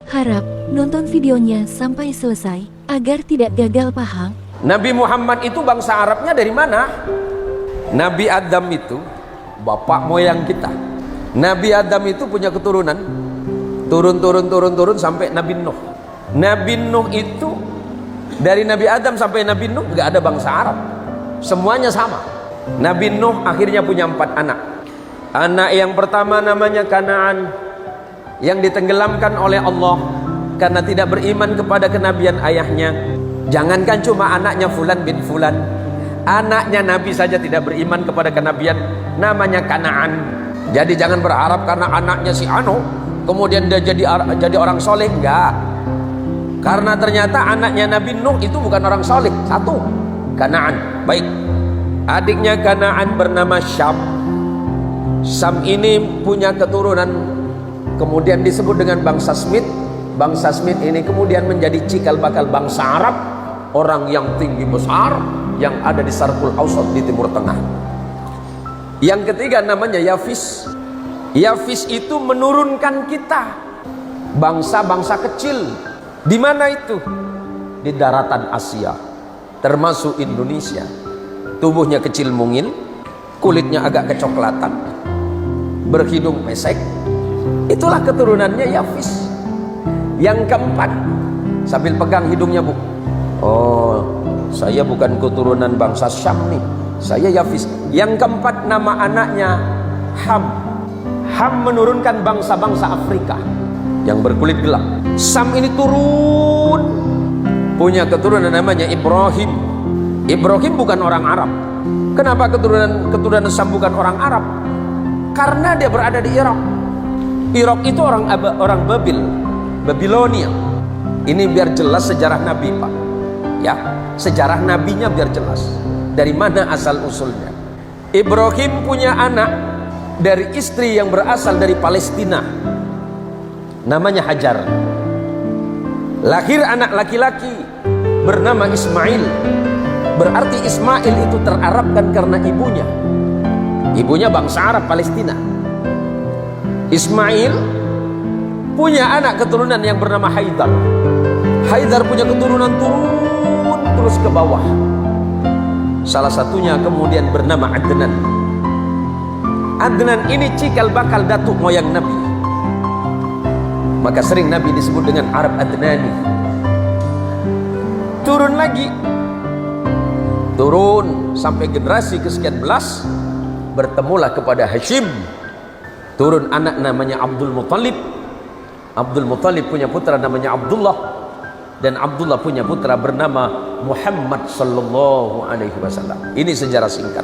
Harap nonton videonya sampai selesai agar tidak gagal paham. Nabi Muhammad itu bangsa Arabnya dari mana? Nabi Adam itu bapak moyang kita. Nabi Adam itu punya keturunan, turun sampai Nabi Nuh. Nabi Nuh itu dari Nabi Adam sampai Nabi Nuh nggak ada bangsa Arab, semuanya sama. Nabi Nuh akhirnya punya 4 anak. Anak yang pertama namanya Kanaan, yang ditenggelamkan oleh Allah karena tidak beriman kepada kenabian ayahnya. Jangankan cuma anaknya Fulan bin Fulan, anaknya Nabi saja tidak beriman kepada kenabian, namanya Kanaan. Jadi jangan berharap karena anaknya si Ano kemudian dia jadi orang soleh, enggak. Karena ternyata anaknya Nabi Nuh itu bukan orang soleh. Satu, Kanaan. Baik, adiknya Kanaan bernama Syam. Syam ini punya keturunan, kemudian disebut dengan bangsa Smith. Bangsa Smith ini kemudian menjadi cikal bakal bangsa Arab, orang yang tinggi besar yang ada di Syarqul Awsat di Timur Tengah. Yang ketiga namanya Yafis. Yafis itu menurunkan kita, bangsa-bangsa kecil. Di mana itu? Di daratan Asia, termasuk Indonesia. Tubuhnya kecil mungil, kulitnya agak kecoklatan, berhidung pesek. Itulah keturunannya Yafis. Yang keempat, sambil pegang hidungnya, Bu. Oh, saya bukan keturunan bangsa Syam nih, saya Yafis. Yang keempat nama anaknya Ham. Ham menurunkan bangsa-bangsa Afrika yang berkulit gelap. Sam ini turun, punya keturunan namanya Ibrahim. Ibrahim bukan orang Arab. Kenapa keturunan Sam bukan orang Arab? Karena dia berada di Irak. Irak itu orang Babilonia. Ini biar jelas sejarah Nabi, Pak. Ya, sejarah nabinya biar jelas. Dari mana asal usulnya? Ibrahim punya anak dari istri yang berasal dari Palestina, namanya Hajar. Lahir anak laki-laki bernama Ismail. Berarti Ismail itu terarabkan karena ibunya. Ibunya bangsa Arab Palestina. Ismail punya anak keturunan yang bernama Haidar. Haidar punya keturunan turun terus ke bawah. Salah satunya kemudian bernama Adnan. Adnan ini cikal bakal datuk moyang Nabi. Maka sering Nabi disebut dengan Arab Adnani. Turun lagi, turun sampai generasi kesekian belas, bertemulah kepada Hashim. Turun anak namanya Abdul Muttalib. Abdul Muttalib punya putra namanya Abdullah, dan Abdullah punya putra bernama Muhammad sallallahu alaihi wasallam. Ini sejarah singkat.